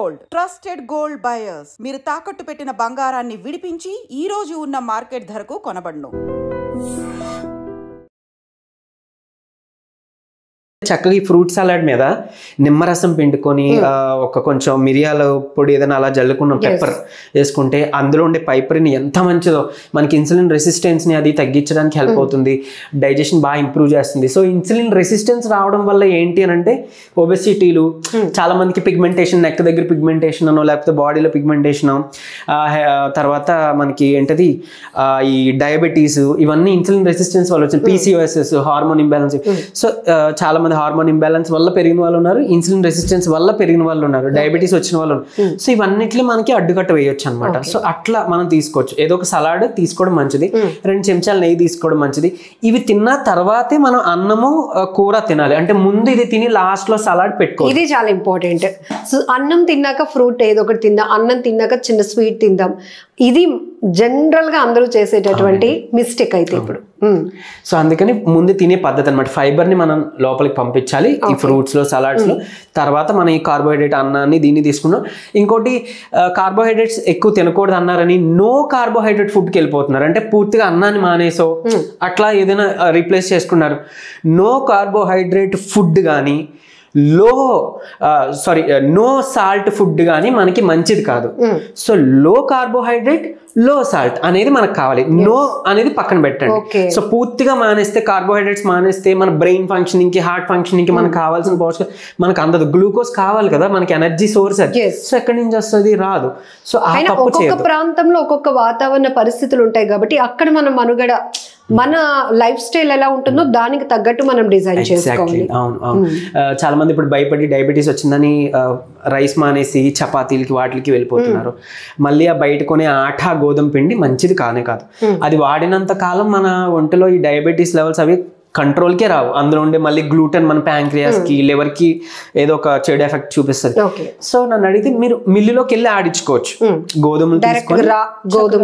Gold, trusted gold buyers. మీరు తాకట్టు పెట్టిన బంగారాన్ని విడిపించి ఈ రోజు ఉన్న మార్కెట్ ధరకు కొనబడును. చక్కగా ఈ ఫ్రూట్ సలాడ్ మీద నిమ్మరసం పిండుకొని ఒక కొంచెం మిరియాల పొడి ఏదైనా అలా జల్లుకున్న పెప్పర్ వేసుకుంటే అందులో ఉండే పైపరిన్ ఎంత మంచిదో, మనకి ఇన్సులిన్ రెసిస్టెన్స్ని అది తగ్గించడానికి హెల్ప్ అవుతుంది, డైజెషన్ బాగా ఇంప్రూవ్ చేస్తుంది. సో ఇన్సులిన్ రెసిస్టెన్స్ రావడం వల్ల ఏంటి అని అంటే ఒబెసిటీలు, చాలా మందికి పిగ్మెంటేషన్, నెక్ దగ్గర పిగ్మెంటేషన్ అనో లేకపోతే బాడీలో పిగ్మెంటేషన్, తర్వాత మనకి ఏంటది ఈ డయాబెటీస్, ఇవన్నీ ఇన్సులిన్ రెసిస్టెన్స్ వల్ల వచ్చింది. PCOS, hormone imbalance. సో చాలా మంది హార్మోన్ ఇంబ్యాలెన్స్ వల్ల పెరిగిన వాళ్ళు ఉన్నారు, ఇన్సులిన్ రెసిస్టెన్స్ వల్ల పెరిగిన వాళ్ళు ఉన్నారు, డయాబెటీస్ వచ్చిన వాళ్ళు ఉన్నారు. సో ఇవన్నిట్లో మనకి అడ్డుకట్ట వేయొచ్చు అనమాట. సో అట్లా మనం తీసుకోవచ్చు. ఏదో ఒక సలాడ్ తీసుకోవడం మంచిది, 2 చెంచాలు నెయ్యి తీసుకోవడం మంచిది. ఇవి తిన్న తర్వాతే మనం అన్నము కూర తినాలి. అంటే ముందు ఇది తిని లాస్ట్ లో సలాడ్ పెట్టుకోవాలి. ఇది చాలా ఇంపార్టెంట్. సో అన్నం తిన్నాక ఫ్రూట్ ఏదో ఒకటి తిందాం, అన్నం తిన్నాక చిన్న స్వీట్ తిందాం. ఇది జనరల్ గా అందరూ చేసేటటువంటి మిస్టేక్ అయితే ఇప్పుడు. సో అందుకని ముందు తినే పద్ధతి అనమాట. ఫైబర్ ని మనం లోపలికి పంపించాలి ఈ ఫ్రూట్స్ లో, సలాడ్స్ లో. తర్వాత మనం ఈ కార్బోహైడ్రేట్ అన్నాన్ని దీన్ని తీసుకున్నాం. ఇంకోటి కార్బోహైడ్రేట్స్ ఎక్కువ తినకూడదు అన్నారని నో కార్బోహైడ్రేట్ ఫుడ్కి వెళ్ళిపోతున్నారు. అంటే పూర్తిగా అన్నాన్ని మానేసో అట్లా ఏదైనా రీప్లేస్ చేసుకున్నారు. నో కార్బోహైడ్రేట్ ఫుడ్ కానీ నో సాల్ట్ ఫుడ్ కానీ మనకి మంచిది కాదు. సో లో కార్బోహైడ్రేట్, లో సాల్ట్ అనేది మనకు కావాలి. నో అనేది పక్కన పెట్టండి. సో పూర్తిగా మానేస్తే, కార్బోహైడ్రేట్స్ మానేస్తే మన బ్రెయిన్ ఫంక్షనింగ్ కి, హార్ట్ ఫంక్షనింగ్ కి మనకు కావాల్సిన పోషకాలు మనకు అందదు. గ్లూకోజ్ కావాలి కదా, మనకి ఎనర్జీ సోర్స్ అది. సో ఎక్కడి నుంచి వస్తుంది? రాదు. సో ఒక్కొక్క ప్రాంతంలో ఒక్కొక్క వాతావరణ పరిస్థితులు ఉంటాయి కాబట్టి అక్కడ మనం మనుగడ, మన లైఫ్ స్టైల్ ఎలా ఉంటుందో దానికి తగ్గట్టు మనం డిజైన్ చేసుకోవాలి. అవును. చాలా మంది ఇప్పుడు భయపడి డయాబెటీస్ వచ్చిందని రైస్ మానేసి చపాతీలకి వాటికి వెళ్ళిపోతున్నారు. మళ్ళీ ఆ బయట కొనే ఆటా, గోధుమ పిండి మంచిది కానే కాదు. అది వాడినంత కాలం మన ఒంటిలో ఈ డయాబెటీస్ లెవెల్స్ అవి కంట్రోల్కే రావు. అందులో ఉండే మళ్ళీ గ్లూటెన్ మన ప్యాంక్రియాస్ కి, లివర్ కి ఏదో ఒక చెడు ఎఫెక్ట్ చూపిస్తుంది. సో నన్ను అడిగితే మీరు మిల్లులోకి వెళ్ళి ఆడించుకోవచ్చు. గోధుమలు తీసుకొని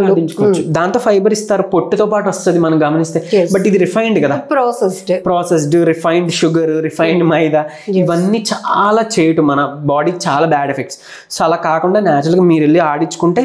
ఆడించుకోవచ్చు. దాంతో ఫైబర్ ఇస్తారు, పొట్టుతో పాటు వస్తుంది మనం గమనిస్తే. బట్ ఇది రిఫైన్డ్ కదా, ప్రాసెస్డ్ రిఫైన్డ్ షుగర్, రిఫైన్డ్ మైదా, ఇవన్నీ చాలా చేటు, మన బాడీకి చాలా బ్యాడ్ ఎఫెక్ట్స్. సో అలా కాకుండా న్యాచురల్గా మీరు వెళ్ళి ఆడించుకుంటే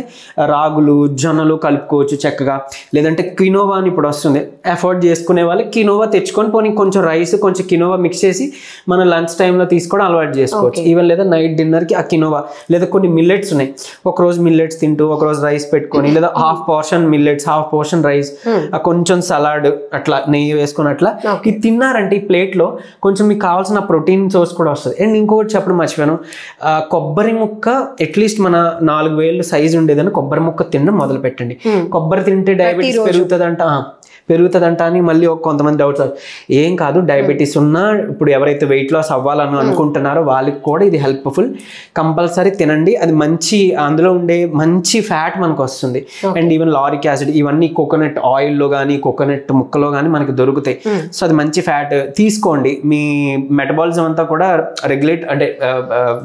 రాగులు, జొన్నలు కలుపుకోవచ్చు చక్కగా. లేదంటే కినోవా అని ఇప్పుడు వస్తుంది, ఎఫోర్డ్ చేసుకునే వాళ్ళు కినోవా తెచ్చుకొని పోనీ కొంచెం రైస్, కొంచెం కినోవా మిక్స్ చేసి మన లంచ్ టైంలో తీసుకోవడం అలవాటు చేసుకోవచ్చు. ఈవెన్ లేదా నైట్ డిన్నర్కి ఆ కినోవా, లేదా కొన్ని మిల్లెట్స్ ఉన్నాయి, ఒకరోజు మిల్లెట్స్ తింటూ ఒకరోజు రైస్ పెట్టుకొని, లేదా half portion millets, half portion rice, కొంచెం సలాడ్ అట్లా నెయ్యి వేసుకొని అట్లా ఇది తిన్నారంటే ఈ ప్లేట్లో కొంచెం మీకు కావాల్సిన ప్రోటీన్ సోర్స్ కూడా వస్తుంది. అండ్ ఇంకొకటి చెప్పడం మర్చిపోయాను, కొబ్బరి ముక్క అట్లీస్ట్ మన 4 వేలు సైజు ఉండేదని కొబ్బరి ముక్క తినడం మొదలు పెట్టండి. కొబ్బరి తింటే డయాబెటీస్ పెరుగుతుందంట అని మళ్ళీ కొంతమంది డౌట్స్. ఏం కాదు, డయాబెటీస్ ఉన్నా ఇప్పుడు ఎవరైతే వెయిట్ లాస్ అవ్వాలని అనుకుంటున్నారో వాళ్ళకి కూడా ఇది హెల్ప్ఫుల్. కంపల్సరీ తినండి. అది మంచి, అందులో ఉండే మంచి ఫ్యాట్ మనకు వస్తుంది. అండ్ ఈవెన్ లారిక్ యాసిడ్, ఇవన్నీ కోకోనట్ ఆయిల్లో కానీ కోకోనట్ ముక్కలో కానీ మనకి దొరుకుతాయి. సో అది మంచి ఫ్యాట్ తీసుకోండి. మీ మెటబాలిజం అంతా కూడా రెగ్యులేట్, అంటే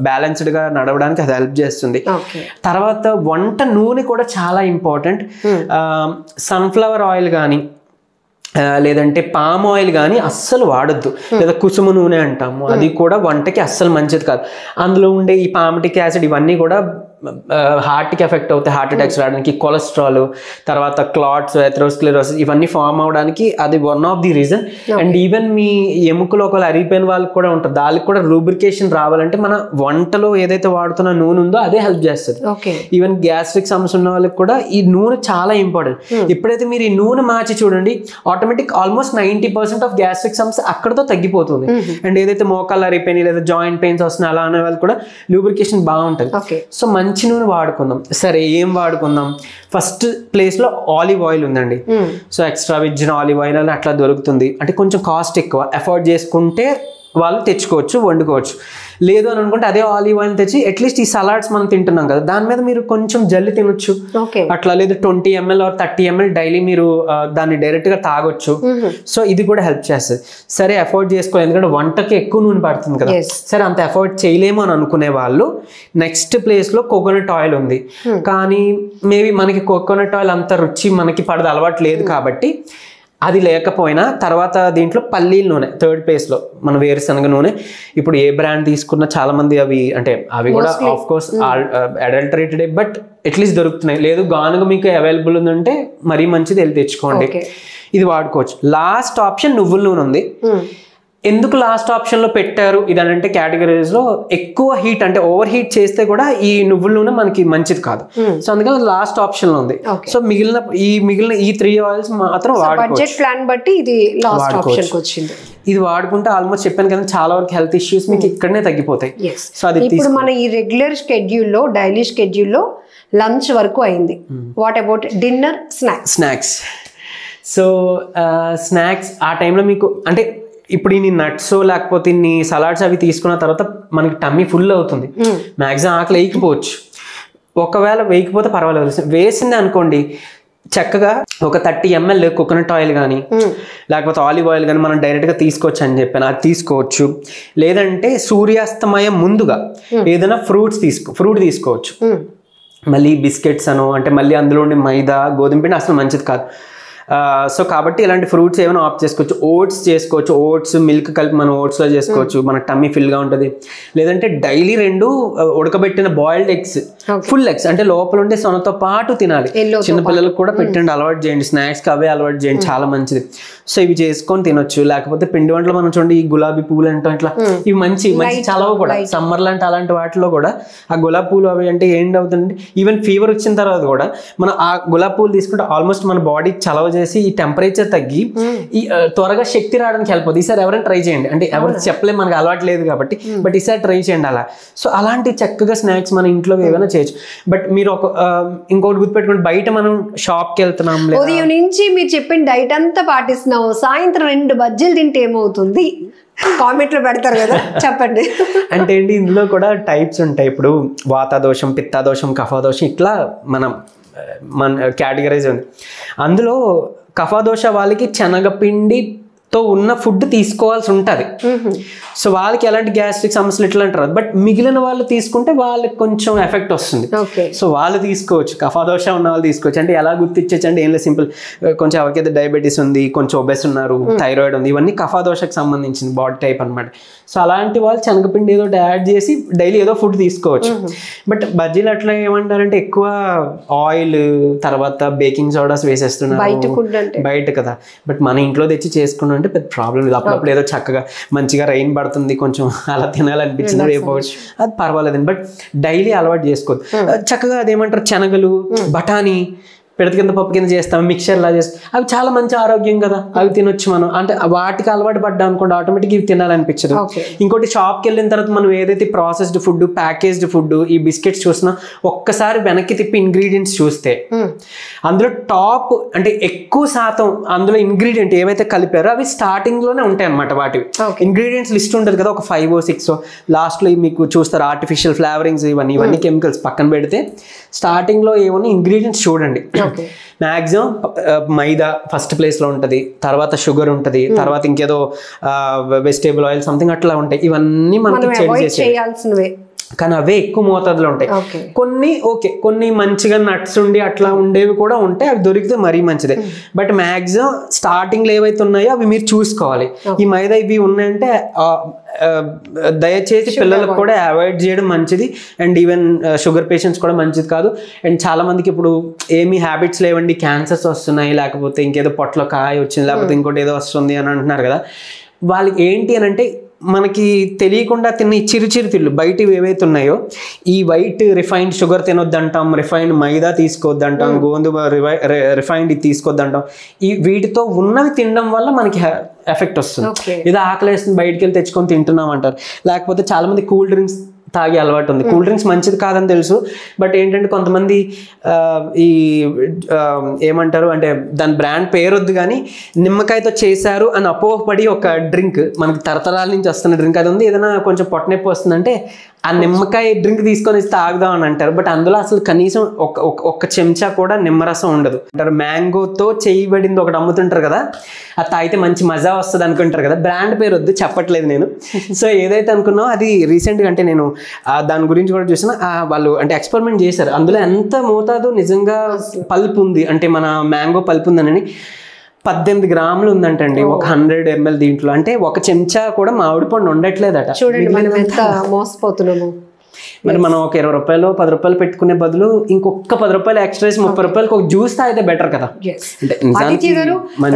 బ్యాలెన్స్డ్గా నడవడానికి అది హెల్ప్ చేస్తుంది. తర్వాత వంట నూనె కూడా చాలా ఇంపార్టెంట్. సన్ఫ్లవర్ ఆయిల్ కానీ లేదంటే పామ్ ఆయిల్ కానీ అస్సలు వాడొద్దు. లేదా కుసుమ నూనె అంటాము, అది కూడా వంటకి అస్సలు మంచిది కాదు. అందులో ఉండే ఈ పామిటిక్ యాసిడ్ ఇవన్నీ కూడా హార్ట్కి ఎఫెక్ట్ అవుతాయి, హార్ట్ అటాక్స్ రావడానికి, కొలెస్ట్రాల్, తర్వాత క్లాట్స్, ఎథెరోస్క్లెరోసిస్ ఇవన్నీ ఫామ్ అవడానికి అది one of the reason. And even మీ ఎముకలు ఒకవేళ అరిగిపోయిన వాళ్ళకి కూడా ఉంటుంది, దానికి కూడా రూబ్రికేషన్ రావాలంటే మన వంటలో ఏదైతే వాడుతున్న నూనె ఉందో అదే హెల్ప్ చేస్తుంది. ఈవెన్ గ్యాస్ట్రిక్ సమస్య ఉన్న వాళ్ళకి కూడా ఈ నూనె చాలా ఇంపార్టెంట్. ఎప్పుడైతే మీరు ఈ నూనె మార్చి చూడండి, ఆటోమేటిక్ ఆల్మోస్ట్ 90% ఆఫ్ గ్యాస్ట్రిక్ సమస్య అక్కడతో తగ్గిపోతుంది. అండ్ ఏదైతే మోకాళ్ళు అరిగిపోయినాయి లేదా జాయింట్ పెయిన్స్ వస్తున్నాయి అలా అనే వాళ్ళు కూడా లూబ్రికేషన్ బాగుంటుంది. సో మంచి నూనె వాడుకుందాం. సరే, ఏం వాడుకుందాం? ఫస్ట్ ప్లేస్ లో ఆలివ్ ఆయిల్ ఉందండి. So extra virgin olive oil అని అట్లా దొరుకుతుంది. అంటే కొంచెం కాస్ట్ ఎక్కువ, ఎఫోర్డ్ చేసుకుంటే వాళ్ళు తెచ్చుకోవచ్చు, వండుకోవచ్చు. లేదు అని అనుకుంటే అదే ఆలివ్ ఆయిల్ తెచ్చి అట్లీస్ట్ ఈ సలాడ్స్ మనం తింటున్నాం కదా, దాని మీద మీరు కొంచెం జల్లి తినొచ్చు అట్లా. లేదు 20 ml or 30 ml డైలీ మీరు దాన్ని డైరెక్ట్ గా తాగొచ్చు. సో ఇది కూడా హెల్ప్ చేస్తుంది. సరే, ఎఫోర్డ్ చేసుకోవాలి, ఎందుకంటే వంటకి ఎక్కువ నూనె పడుతుంది కదా. సరే, అంత ఎఫోర్డ్ చేయలేము అని అనుకునే వాళ్ళు నెక్స్ట్ ప్లేస్ లో కోకోనట్ ఆయిల్ ఉంది. కానీ మేబీ మనకి కోకోనట్ ఆయిల్ అంత రుచి మనకి పడదు, అలవాటు లేదు కాబట్టి అది లేకపోయినా తర్వాత దీంట్లో పల్లీల నూనె థర్డ్ ప్లేస్లో, మన వేరుశనగ నూనె. ఇప్పుడు ఏ బ్రాండ్ తీసుకున్నా చాలా మంది అవి అంటే అవి కూడా of course adulterated, but at least దొరుకుతున్నాయి. లేదు గానుగ మీకు అవైలబుల్ ఉందంటే మరీ మంచిది, వెళ్ళి తెచ్చుకోండి, ఇది వాడుకోవచ్చు. లాస్ట్ ఆప్షన్ నువ్వుల నూనె ఉంది. ఎందుకు లాస్ట్ ఆప్షన్ లో పెట్టారు ఇదనంటే, కేటగిరీస్ లో ఎక్కువ హీట్ అంటే ఓవర్ హీట్ చేస్తే కూడా ఈ నువ్వుల నూనె మనకి మంచిది కాదు. సో అందుకని లాస్ట్ ఆప్షన్ లో ఉంది. సో మిగిలిన ఈ 3 ఆయిల్స్ మాత్రం బడ్జెట్ ప్లాన్ బట్టి ఇది లాస్ట్ ఆప్షన్ వచ్చింది. ఇది వాడుకుంటే ఆల్మోస్ట్ చెప్పాను కదా చాలా వరకు హెల్త్ ఇష్యూస్ మీకు ఇక్కడనే తగ్గిపోతాయి. సో అది ఇప్పుడు మన ఈ రెగ్యులర్ షెడ్యూల్లో, డైలీ షెడ్యూల్లో లంచ్ వరకు అయింది. What about dinner, snacks? So snacks ఆ టైంలో మీకు అంటే ఇప్పుడు ఇన్ని నట్స్ లేకపోతే ఇన్ని సలాడ్స్ అవి తీసుకున్న తర్వాత మనకి టమ్మీ ఫుల్ అవుతుంది, మ్యాక్సిమం ఆకలి వేయకపోవచ్చు. ఒకవేళ వేయకపోతే పర్వాలేదు, వేసింది అనుకోండి చక్కగా ఒక 30 ml కోకోనట్ ఆయిల్ కానీ లేకపోతే ఆలివ్ ఆయిల్ కానీ మనం డైరెక్ట్గా తీసుకోవచ్చు అని చెప్పాను, అది తీసుకోవచ్చు. లేదంటే సూర్యాస్తమయం ముందుగా ఏదైనా ఫ్రూట్ తీసుకోవచ్చు. మళ్ళీ బిస్కెట్స్ అను అంటే మళ్ళీ అందులో ఉండే మైదా గోధుమ పిండి అసలు మంచిది కాదు. సో కాబట్టి ఇలాంటి ఫ్రూట్స్ ఏమైనా ఆప్ట్ చేసుకోవచ్చు. ఓట్స్ చేసుకోవచ్చు, ఓట్స్ మిల్క్ కలిపి మనం ఓట్స్లో చేసుకోవచ్చు, మన టమ్మీ ఫిల్గా ఉంటుంది. లేదంటే డైలీ 2 ఉడకబెట్టిన బాయిల్డ్ ఎగ్స్, ఫుల్ ఎగ్స్ అంటే లోపల ఉండే సొనతో పాటు తినాలి. చిన్నపిల్లలకు కూడా పెట్టండి, అలవాటు చేయండి, స్నాక్స్కి అవే అలవాటు చేయండి, చాలా మంచిది. సో ఇవి చేసుకొని తినొచ్చు. లేకపోతే పిండి వంటలు మనం చూడండి, ఈ గులాబీ పువ్వులు అంటాం ఇట్లా, ఇవి మంచి చలవ కూడా. సమ్మర్ లాంటి అలాంటి వాటిలో కూడా ఆ గులాబీ పూలు అవి అంటే ఏంటవుతుంది, ఈవెన్ ఫీవర్ వచ్చిన తర్వాత కూడా మనం ఆ గులాబీ పూలు తీసుకుంటే ఆల్మోస్ట్ మన బాడీ చలవ చేసి ఈ టెంపరేచర్ తగ్గి ఈ త్వరగా శక్తి రావడానికి హెల్ప్ అవుతుంది. ఈసారి ఎవరైనా ట్రై చేయండి, అంటే ఎవరు చెప్పలేదు మనకు అలవాటు లేదు కాబట్టి, బట్ ఈసారి ట్రై చేయండి అలా. సో అలాంటి చక్కగా స్నాక్స్ మన ఇంట్లో ఏమైనా చేయొచ్చు. బట్ మీరు ఇంకోటి గుర్తుపెట్టుకోండి, బయట మనం షాప్కి వెళ్తున్నాం, ఉదయం నుంచి మీరు చెప్పిన డైట్ అంతా పాటిస్తున్నాం, సాయంత్రం 2 బజ్జీలు తింటే ఏమవుతుంది కామెంట్లో పెడతారు కదా, చెప్పండి. అంటే ఏంటి, ఇందులో కూడా టైప్స్ ఉంటాయి. ఇప్పుడు వాతాదోషం, పిత్తాదోషం, కఫాదోషం ఇట్లా మన కేటగరైజ్ ఉంది. అందులో కఫాదోష వాళ్ళకి శనగపిండితో ఉన్న ఫుడ్ తీసుకోవాల్సి ఉంటుంది. సో వాళ్ళకి ఎలాంటి గ్యాస్ట్రిక్ సమస్యలు ఇట్లా అంటారు. బట్ మిగిలిన వాళ్ళు తీసుకుంటే వాళ్ళకి కొంచెం ఎఫెక్ట్ వస్తుంది. సో వాళ్ళు తీసుకోవచ్చు, కఫాదోష ఉన్న వాళ్ళు తీసుకోవచ్చు. అంటే ఎలా గుర్తించవచ్చు అంటే ఏం లేదు, సింపుల్. కొంచెం ఎవరికైతే డయాబెటీస్ ఉంది, కొంచెం ఒబెస్ ఉన్నారు, థైరాయిడ్ ఉంది, ఇవన్నీ కఫాదోషకు సంబంధించిన బాడీ టైప్ అనమాట. సో అలాంటి వాళ్ళు శనగపిండి ఏదో యాడ్ చేసి డైలీ ఏదో ఫుడ్ తీసుకోవచ్చు. బట్ బజ్జీలు అట్లా ఏమంటారంటే ఎక్కువ ఆయిల్, తర్వాత బేకింగ్ సోడాస్ వేసేస్తున్నారు బయట కదా. బట్ మన ఇంట్లో తెచ్చి చేసుకున్నాం అంటే పెద్ద ప్రాబ్లం లేదు. అప్పుడప్పుడు ఏదో చక్కగా మంచిగా రైన్ పడుతుంది, కొంచెం అలా తినాలనిపించింది రేపవచ్చు, అది పర్వాలేదండి. బట్ డైలీ అలవాటు చేసుకోవద్దు. చక్కగా అదేమంటారు, శనగలు, బఠానీ పిడత కింద పప్పు కింద చేస్తాం, మిక్చర్ లా చేస్తాం, అవి చాలా మంచి ఆరోగ్యం కదా, అవి తినొచ్చు మనం. అంటే వాటికి అలవాటు పడ్డా అనుకోండి, ఆటోమేటిక్ ఇవి తినాలనిపించదు. ఇంకోటి షాప్కి వెళ్ళిన తర్వాత మనం ఏదైతే ప్రాసెస్డ్ ఫుడ్, ప్యాకేజ్డ్ ఫుడ్, ఈ బిస్కెట్స్ చూసినా ఒక్కసారి వెనక్కి తిప్పి ఇంగ్రీడియంట్స్ చూస్తే అందులో టాప్ అంటే ఎక్కువ శాతం అందులో ఇంగ్రీడియంట్ ఏవైతే కలిపారో అవి స్టార్టింగ్ లోనే ఉంటాయి అన్నమాట. వాటివి ఇంగ్రీడియంట్స్ లిస్ట్ ఉంటుంది కదా, ఒక 5 or 6 లాస్ట్ లో మీకు చూస్తారు ఆర్టిఫిషియల్ ఫ్లేవరింగ్స్, ఇవన్నీ కెమికల్స్ పక్కన పెడితే స్టార్టింగ్ లో ఏమన్నా ఇంగ్రీడియంట్స్ చూడండి. మ్యాక్సిమం మైదా ఫస్ట్ ప్లేస్ లో ఉంటది, తర్వాత షుగర్ ఉంటది, తర్వాత ఇంకేదో వెజిటేబుల్ ఆయిల్ సంథింగ్ అట్లా ఉంటాయి. ఇవన్నీ మనకి చేయాల్సినవే, కానీ అవే ఎక్కువ మోతాదులో ఉంటాయి. కొన్ని మంచిగా నట్స్ ఉండి అట్లా ఉండేవి కూడా ఉంటాయి, అవి దొరికితే మరీ మంచిదే. బట్ మ్యాక్సిమం స్టార్టింగ్ లో ఏవైతే ఉన్నాయో అవి మీరు చూసుకోవాలి. ఈ మైదా ఇవి ఉన్నాయంటే దయచేసి పిల్లలకు కూడా అవాయిడ్ చేయడం మంచిది. అండ్ ఈవెన్ షుగర్ పేషెంట్స్ కూడా మంచిది కాదు. అండ్ చాలా మందికి ఇప్పుడు ఏమీ హ్యాబిట్స్ లేవండి, క్యాన్సర్స్ వస్తున్నాయి, లేకపోతే ఇంకేదో పొట్టలో కాయ వచ్చింది, లేకపోతే ఇంకోటి ఏదో వస్తుంది అని అంటున్నారు కదా. వాళ్ళకి ఏంటి అని అంటే, మనకి తెలియకుండా తిన్న ఈ చిరు తిళ్ళు బయటవి ఏవైతే ఉన్నాయో, ఈ వైట్ రిఫైన్డ్ షుగర్ తినొద్దంటాం, రిఫైన్డ్ మైదా తీసుకోవద్దంటాం, గోధుమ రిఫైన్డ్ ఇది తీసుకోవద్దంటాం. ఈ వీటితో ఉన్నవి తినడం వల్ల మనకి ఎఫెక్ట్ వస్తుంది. ఇది ఆకలేస్తుంది బయటికి వెళ్ళి తెచ్చుకొని తింటున్నాం అంటారు. లేకపోతే చాలా మంది కూల్ డ్రింక్స్ తాగే అలవాటు ఉంది. కూల్ డ్రింక్స్ మంచిది కాదని తెలుసు, బట్ ఏంటంటే కొంతమంది ఈ ఏమంటారు అంటే దాని బ్రాండ్ పేరు వద్దు కానీ నిమ్మకాయతో చేశారు అని అపోహపడి ఒక డ్రింక్, మనకి తరతరాల నుంచి వస్తున్న డ్రింక్ అది ఉంది. ఏదైనా కొంచెం పొట్ట నొప్పి వస్తుందంటే ఆ నిమ్మకాయ డ్రింక్ తీసుకొని తాగుదాం అని అంటారు. బట్ అందులో అసలు కనీసం ఒక చెంచా కూడా నిమ్మరసం ఉండదు అంటారు. మ్యాంగోతో చేయబడింది ఒకటి అమ్ముతుంటారు కదా, అది తాగితే మంచి మజా వస్తుంది అనుకుంటారు కదా. బ్రాండ్ పేరు వద్దు, చెప్పట్లేదు నేను. సో ఏదైతే అనుకున్నావు అది రీసెంట్గా అంటే నేను దాని గురించి కూడా చూసిన, వాళ్ళు అంటే ఎక్స్పెరిమెంట్ చేశారు. అందులో ఎంత మోతాదు నిజంగా పల్ప్ ఉంది అంటే మన మ్యాంగో పల్ప్ ఉందని 18 గ్రాములు ఉందంటండి ఒక 100 ml దీంట్లో. అంటే ఒక చెంచా కూడా మామిడి పండు ఉండట్లేదట. చూడండి మనం ఎంత మోసపోతున్నాము. మరి మనం ఒక 20 రూపాయలు 10 రూపాయలు పెట్టుకునే బదులు ఇంకొక 10 రూపాయలు ఎక్స్ట్రా 30 రూపాయలకు ఒక జ్యూస్ తాగితే బెటర్ కదా.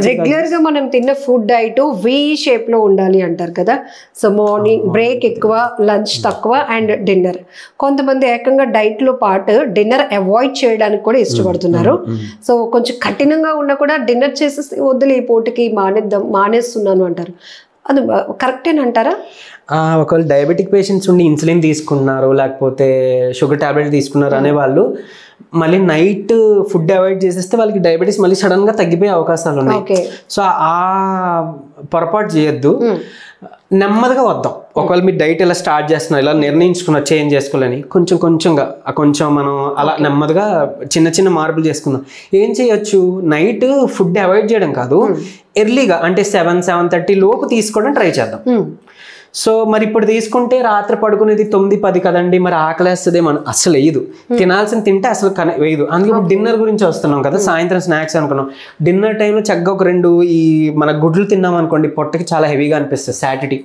రెగ్యులర్ గా మనం తిన్న ఫుడ్ డైట్ వి షేప్ లో ఉండాలి అంటారు కదా. సో మార్నింగ్ బ్రేక్ ఎక్కువ, లంచ్ తక్కువ అండ్ డిన్నర్. కొంతమంది ఏకంగా డైట్ లో పాటు డిన్నర్ అవాయిడ్ చేయడానికి కూడా ఇష్టపడుతున్నారు. సో కొంచెం కఠినంగా ఉన్నా కూడా డిన్నర్ చేసేసి వద్దులే ఈ పూటకి మానేస్తున్నాను అంటారు. అది కరెక్టేనంటారా? ఒకవేళ డయాబెటిక్ పేషెంట్స్ ఉండి ఇన్సులిన్ తీసుకున్నారు లేకపోతే షుగర్ టాబ్లెట్ తీసుకున్నారు అనే వాళ్ళు మళ్ళీ నైట్ ఫుడ్ అవాయిడ్ చేసేస్తే వాళ్ళకి డయాబెటీస్ మళ్ళీ సడన్ గా తగ్గిపోయే అవకాశాలు ఉన్నాయి. సో ఆ పొరపాటు చేయొద్దు, నెమ్మదిగా వద్దాం. ఒకవేళ మీరు డైట్ ఇలా స్టార్ట్ చేస్తున్నారు, ఇలా నిర్ణయించుకున్నారు చేంజ్ చేసుకోవాలని, కొంచెం మనం అలా నెమ్మదిగా చిన్న చిన్న మార్పులు చేసుకుందాం. ఏం చేయొచ్చు, నైట్ ఫుడ్ అవాయిడ్ చేయడం కాదు, ఎర్లీగా అంటే 7-7:30 లోపు తీసుకోవడం ట్రై చేద్దాం. సో మరి ఇప్పుడు తీసుకుంటే రాత్రి పడుకునేది 9-10 కదండి, మరి ఆకలేస్తుంది మనం అసలు వేయదు, తినాల్సిన తింటే అసలు వేయదు. అందుకే డిన్నర్ గురించి వస్తున్నాం కదా, సాయంత్రం స్నాక్స్ అనుకున్నాం. డిన్నర్ టైంలో చక్కగా ఒక 2 ఈ మన గుడ్లు తిన్నాం అనుకోండి, పొట్టకి చాలా హెవీగా అనిపిస్తుంది సాటిటీ.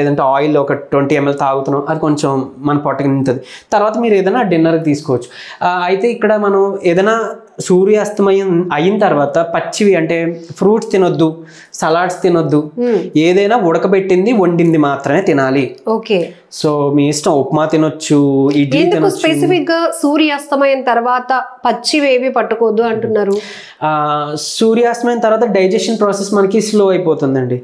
లేదంటే ఆయిల్ ఒక 20 ml తాగుతున్నాం, అది కొంచెం మన పొట్టకి నింటుంది. తర్వాత మీరు ఏదైనా డిన్నర్కి తీసుకోవచ్చు. అయితే ఇక్కడ మనం ఏదైనా సూర్యాస్తమయం అయిన తర్వాత పచ్చివి అంటే ఫ్రూట్స్ తినొద్దు, సలాడ్స్ తినొద్దు, ఏదైనా ఉడకబెట్టింది వండింది మాత్రమే తినాలి. ఓకే. సో మీ ఇష్టం, ఉప్మా తినొచ్చు, ఇడ్లీ తినొచ్చు. స్పెసిఫిక్ గా సూర్యాస్తమయం తర్వాత పచ్చివి ఏవి పట్టుకోవద్దు అంటున్నారు? సూర్యాస్తమయం తర్వాత డైజెషన్ ప్రాసెస్ మనకి స్లో అయిపోతుందండి.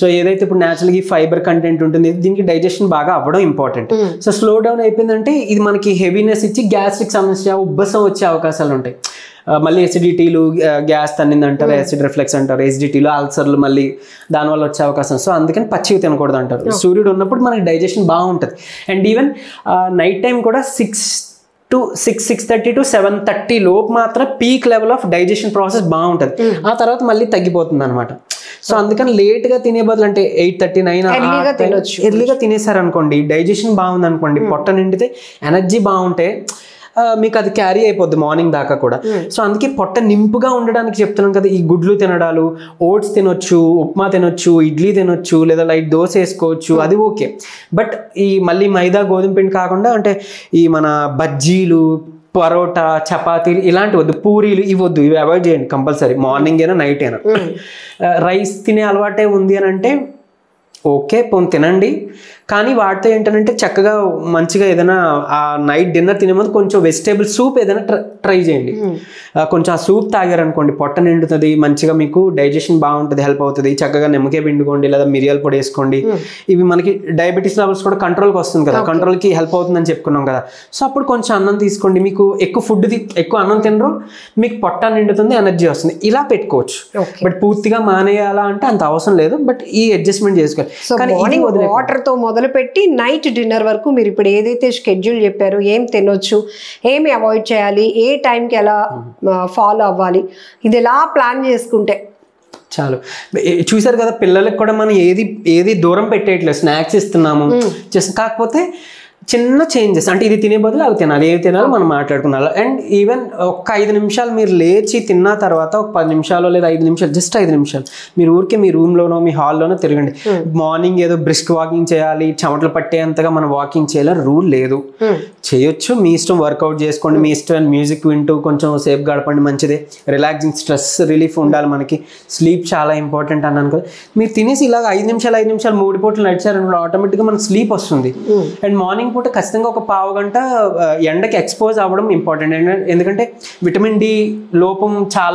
సో ఏదైతే ఇప్పుడు న్యాచురల్ గా ఫైబర్ కంటెంట్ ఉంటుంది, దీనికి డైజెషన్ బాగా అవ్వడం ఇంపార్టెంట్. సో స్లో డౌన్ అయిపోయిందంటే ఇది మనకి హెవీనెస్ ఇచ్చి గ్యాస్ట్రిక్ సమస్య, ఉబ్బసం వచ్చే అవకాశాలు ఉంటాయి. మళ్ళీ ఎసిడిటీలు, గ్యాస్ తన్నింది అంటారు, యాసిడ్ రిఫ్లెక్స్ అంటారు, ఎసిడిటీలు, అల్సర్లు మళ్ళీ దానివల్ల వచ్చే అవకాశం. సో అందుకని పచ్చివి తినకూడదు అంటారు. సూర్యుడు ఉన్నప్పుడు మనకి డైజెషన్ బాగుంటుంది. అండ్ ఈవెన్ నైట్ టైం కూడా 6:30 to 7:30 లోపు మాత్రం peak level of digestion process బాగుంటుంది. ఆ తర్వాత మళ్ళీ తగ్గిపోతుంది అనమాట. సో అందుకని లేట్గా తినే బదులు అంటే 8:30-9 ఎర్లీగా తినేసారనుకోండి, డైజెషన్ బాగుంది అనుకోండి, పొట్ట నిండితే ఎనర్జీ బాగుంటే మీకు అది క్యారీ అయిపోద్ది మార్నింగ్ దాకా కూడా. సో అందుకే పొట్ట నింపుగా ఉండడానికి చెప్తున్నాం కదా, ఈ గుడ్లు తినడాలు, ఓట్స్ తినొచ్చు, ఉప్మా తినొచ్చు, ఇడ్లీ తినొచ్చు, లేదా లైట్ దోశ వేసుకోవచ్చు, అది ఓకే. బట్ ఈ మళ్ళీ మైదా గోధుమ పిండి కాకుండా అంటే ఈ మన బజ్జీలు, పరోటా, చపాతీలు ఇలాంటివి వద్దు, పూరీలు ఇవి వద్దు, ఇవి అవాయిడ్ చేయండి కంపల్సరీ, మార్నింగ్ అయినా నైట్ అయినా. రైస్ తినే అలవాటే ఉంది అని అంటే ఓకే, పోనీ తినండి. కానీ వాటితో ఏంటంటే చక్కగా మంచిగా ఏదైనా ఆ నైట్ డిన్నర్ తినే ముందు కొంచెం వెజిటేబుల్ సూప్ ఏదైనా ట్రై చేయండి. కొంచెం ఆ సూప్ తాగారనుకోండి, పొట్ట నిండుతుంది, మంచిగా మీకు డైజెషన్ బాగుంటుంది, హెల్ప్ అవుతుంది. చక్కగా నిమ్మకాయ పిండుకోండి, లేదా మిరియాల పొడి వేసుకోండి. ఇవి మనకి డయాబెటీస్ లెవెల్స్ కూడా కంట్రోల్కి వస్తుంది కదా, కంట్రోల్కి హెల్ప్ అవుతుందని చెప్పుకున్నాం కదా. సో అప్పుడు కొంచెం అన్నం తీసుకోండి, మీకు ఎక్కువ అన్నం తినరు, మీకు పొట్ట నిండుతుంది, ఎనర్జీ వస్తుంది, ఇలా పెట్టుకోవచ్చు. బట్ పూర్తిగా మానేయాలా అంటే అంత అవసరం లేదు, బట్ ఈ అడ్జస్ట్మెంట్ చేసుకోవాలి. వాటర్ తో మొదలు పెట్టి నైట్ డిన్నర్ వరకు మీరు ఇప్పుడు ఏదైతే షెడ్యూల్ చెప్పారో, ఏం తినొచ్చు, ఏమి అవాయిడ్ చేయాలి, ఏ టైంకి ఎలా ఫాలో అవ్వాలి, ఇది ఎలా ప్లాన్ చేసుకుంటే చాలు. చూసారు కదా, పిల్లలకు కూడా మనం ఏది దూరం పెట్టేయట్లేదు, స్నాక్స్ ఇస్తున్నాము జస్ట్. కాకపోతే చిన్న చేంజెస్ అంటే ఇది తినే బదులు అవి తినాలి, ఏవి తినాలో మనం మాట్లాడుకున్నాం. అండ్ ఈవెన్ ఒక 5 నిమిషాలు మీరు లేచి తిన్న తర్వాత ఒక 10 నిమిషాలు లేదా 5 నిమిషాలు, జస్ట్ 5 నిమిషాలు మీరు ఊరికే మీ రూమ్లోనో మీ హాల్లోనో తిరగండి. మార్నింగ్ ఏదో బ్రిస్క్ వాకింగ్ చేయాలి, చెమటలు పట్టేంతగా మనం వాకింగ్ చేయాలని రూల్ లేదు. చేయొచ్చు, మీ ఇష్టం, వర్కౌట్ చేసుకోండి, మీ ఇష్టం, మ్యూజిక్ వింటూ కొంచెం సేఫ్ గడపండి, మంచిదే. రిలాక్సింగ్, స్ట్రెస్ రిలీఫ్ ఉండాలి మనకి, స్లీప్ చాలా ఇంపార్టెంట్ అన్నాను కదా. మీరు తినేసి ఇలాగ 5 నిమిషాలు 3 పూటలు నడిచారనుకో, ఆటోమేటిక్గా మనకు స్లీప్ వస్తుంది. అండ్ మార్నింగ్ పూట ఖచ్చితంగా ఒక 1/2 గంట ఎండకి ఎక్స్పోజ్ అవ్వడం ఇంపార్టెంట్. ఎందుకంటే విటమిన్ డి లోపం చాలా